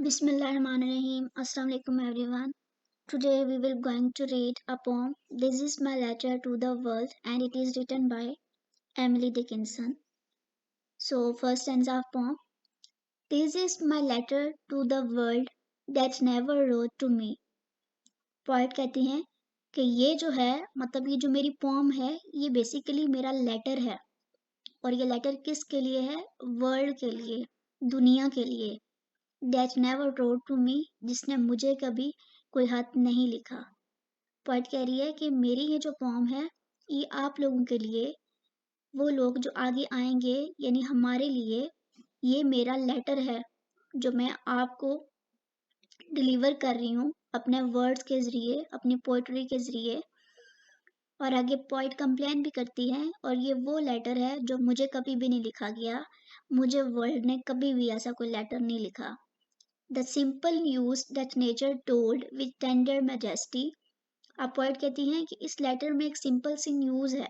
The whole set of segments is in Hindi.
Bismillahirrahmanirrahim. Assalamu alaikum everyone. Today we will going to read a poem. This is my letter to the world and it is written by Emily Dickinson. So first stanza of poem. This is my letter to the world that never wrote to me. Poet कहती हैं कि ये जो है मतलब ये जो मेरी पोम है ये बेसिकली मेरा लेटर है और ये लेटर किसके लिए है? वर्ल्ड के लिए, दुनिया के लिए। That never wrote to me, जिसने मुझे कभी कोई खत नहीं लिखा। पोएट कह रही है कि मेरी ये जो पोम है ये आप लोगों के लिए, वो लोग जो आगे आएंगे यानी हमारे लिए, ये मेरा लेटर है जो मैं आपको डिलीवर कर रही हूँ अपने वर्ड्स के ज़रिए, अपनी पोइट्री के ज़रिए। और आगे पोइट कंप्लेन भी करती है और ये वो लेटर है जो मुझे कभी भी नहीं लिखा गया, मुझे वर्ल्ड ने कभी भी ऐसा कोई लेटर नहीं लिखा। The simple news that nature told with tender majesty. अब पोएट कहती हैं कि इस लेटर में एक सिंपल सी न्यूज़ है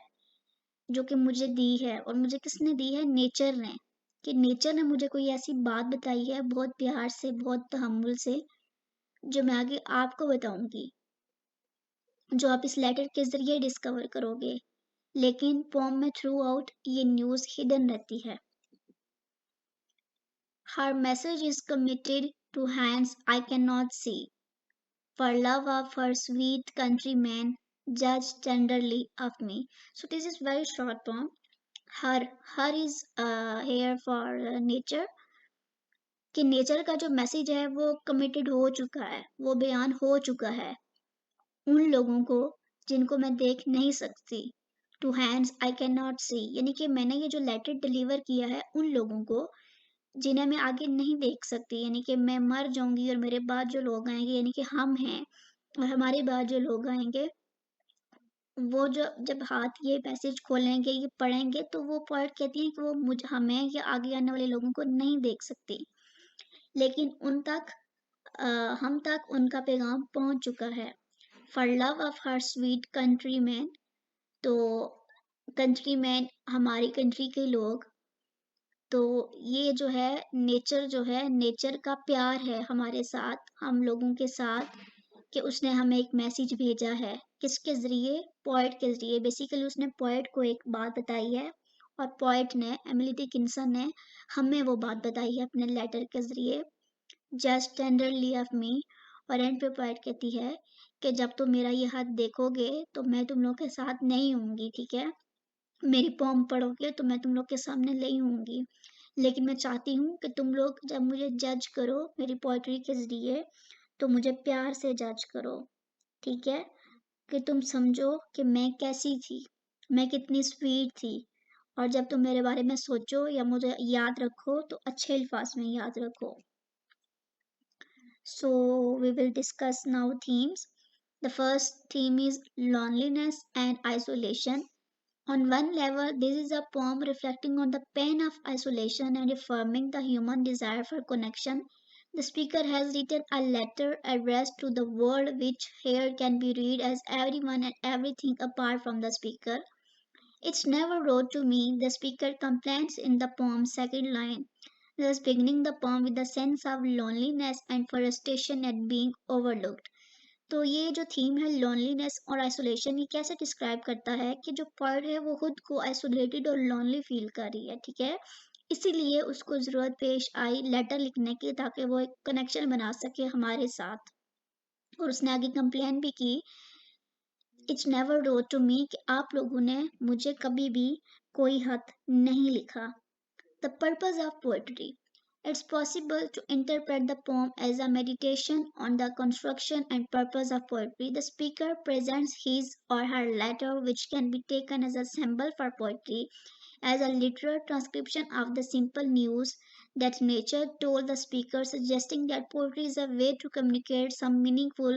जो कि मुझे दी है और मुझे किसने दी है? नेचर ने। कि नेचर ने मुझे कोई ऐसी बात बताई है बहुत प्यार से, बहुत तहम्मुल से, जो मैं आगे आपको बताऊंगी, जो आप इस लेटर के ज़रिए डिस्कवर करोगे। लेकिन पोम में थ्रू आउट ये न्यूज़ हिडन रहती है। Her message is committed to hands I cannot see. For love of her sweet countrymen, judge tenderly of me. So this is very short poem. Her is here for nature. कि नेचर का जो मैसेज है वो कमिटेड हो चुका है, वो बयान हो चुका है उन लोगों को जिनको मैं देख नहीं सकती। Two hands I can not see, यानी कि मैंने ये जो लेटर डिलीवर किया है उन लोगों को जिन्हें मैं आगे नहीं देख सकती, यानी कि मैं मर जाऊंगी और मेरे बाद जो लोग आएंगे यानी कि हम हैं और हमारे बाद जो लोग आएंगे वो जो जब हाथ ये मैसेज खोलेंगे, ये पढ़ेंगे, तो वो पोएट कहती है कि वो मुझ हमें या आगे आने वाले लोगों को नहीं देख सकती, लेकिन उन तक हम तक उनका पैगाम पहुंच चुका है। For love of her sweet country man, तो कंट्री मैन हमारी कंट्री के लोग, तो ये जो है नेचर, जो है नेचर का प्यार है हमारे साथ, हम लोगों के साथ, कि उसने हमें एक मैसेज भेजा है। किसके ज़रिए? पोएट के ज़रिए। बेसिकली उसने पोएट को एक बात बताई है और पोएट ने, एमिली डिकिंसन ने, हमें वो बात बताई है अपने लेटर के ज़रिए। Just tenderly of me. और एंड पे पोएट कहती है कि जब तुम मेरा ये हाथ देखोगे तो मैं तुम लोग के साथ नहीं होंगी, ठीक है? मेरी पोम पढ़ोगे तो मैं तुम लोग के सामने नहीं होंगी, लेकिन मैं चाहती हूँ कि तुम लोग जब मुझे जज करो मेरी पोइट्री के ज़रिए तो मुझे प्यार से जज करो, ठीक है? कि तुम समझो कि मैं कैसी थी, मैं कितनी स्वीट थी, और जब तुम मेरे बारे में सोचो या मुझे याद रखो तो अच्छे अल्फाज में याद रखो। So we will discuss now themes. The first theme is loneliness and isolation. On one level, this is a poem reflecting on the pain of isolation and affirming the human desire for connection. The speaker has written a letter addressed to the world, which here can be read as everyone and everything apart from the speaker. It's never wrote to me, the speaker complains in the poem's second line, thus beginning the poem with a sense of loneliness and frustration at being overlooked. तो ये जो थीम है लोनलीनेस और आइसोलेशन, ये कैसे डिस्क्राइब करता है कि जो पोएट है वो खुद को आइसोलेटेड और लोनली फील कर रही है, ठीक है? इसीलिए उसको ज़रूरत पेश आई लेटर लिखने की ताकि वो एक कनेक्शन बना सके हमारे साथ। और उसने आगे कंप्लेन भी की, it's never wrote to me, कि आप लोगों ने मुझे कभी भी कोई खत नहीं लिखा। The purpose of poetry. It's possible to interpret the poem as a meditation on the construction and purpose of poetry. The speaker presents his or her letter, which can be taken as a symbol for poetry, as a literal transcription of the simple news that nature told the speaker, suggesting that poetry is a way to communicate some meaningful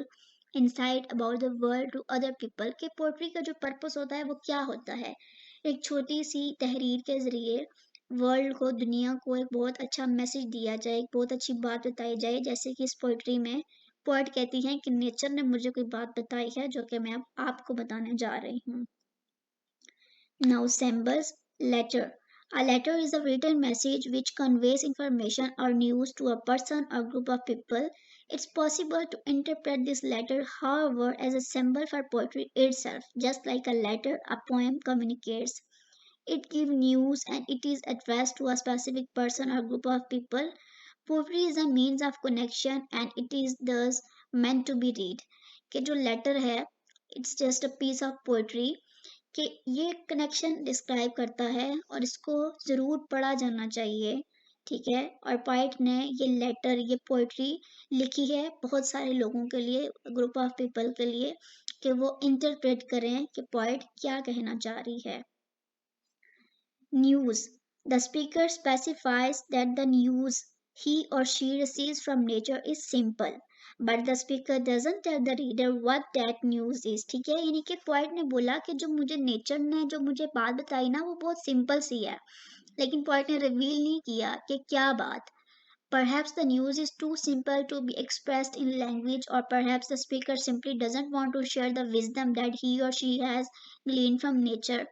insight about the world to other people. कि पोएट्री का जो पर्पस होता है वो क्या होता है? एक छोटी सी तहरीर के ज़रिए वर्ल्ड को, दुनिया को एक बहुत अच्छा मैसेज दिया जाए, एक बहुत अच्छी बात बताई जाए, जैसे कि इस पोइट्री में पोएट कहती हैं कि नेचर ने मुझे कोई बात बताई है जो कि मैं अब आपको बताने जा रही हूँ। Now samples letter. A letter is a written message which conveys information or news to a person or group of people. It's possible to interpret this letter, however, as a symbol for poetry itself. Just like a letter, a poem communicates. It gives news and it is addressed to a specific person or group of people. Poetry is a means of connection and it is thus meant to be read. कि जो letter है, it's just a piece of poetry कि ये कनेक्शन डिस्क्राइब करता है और इसको ज़रूर पढ़ा जाना चाहिए, ठीक है। और पोइट ने ये लेटर, ये पोइट्री लिखी है बहुत सारे लोगों के लिए, ग्रुप ऑफ पीपल के लिए, कि वो इंटरप्रेट करें कि पोइट क्या कहना चाह रही है। News. The speaker specifies that the news he or she receives from nature is simple. But the speaker doesn't tell the reader what that news is. ठीक है, यानी कि पोइट ने बोला कि जो मुझे नेचर ने जो मुझे बात बताई ना वो बहुत सिंपल सी है, लेकिन पोइट ने रिवील नहीं किया कि क्या बात। Perhaps the news is too simple to be expressed in language, or perhaps the speaker simply doesn't want to share the wisdom that he or she has gleaned from nature.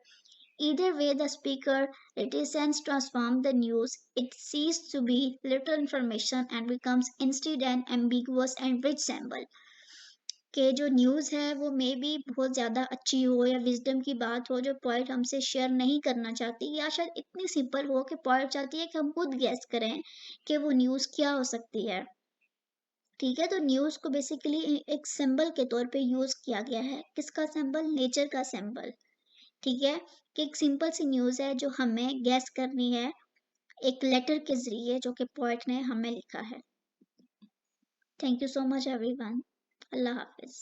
Either way, the speaker reticence transforms the news. It ceases to be little information and becomes instead an ambiguous and rich symbol. कि जो न्यूज़ है वो मे बी बहुत ज़्यादा अच्छी हो या विजडम की बात हो जो पॉइंट हमसे शेयर नहीं करना चाहती, या शायद इतनी सिंपल हो कि पॉइंट चाहती है कि हम खुद गेस करें कि वो न्यूज़ क्या हो सकती है। ठीक है, तो न्यूज़ को बेसिकली एक सिंबल के तौर पे यूज़ किया गया है। किसका सिंबल? नेचर का सिंबल। ठीक है, कि एक सिंपल सी न्यूज़ है जो हमें गैस करनी है एक लेटर के ज़रिए जो कि पोएट ने हमें लिखा है। Thank you so much everyone. अल्लाह हाफ़िज़।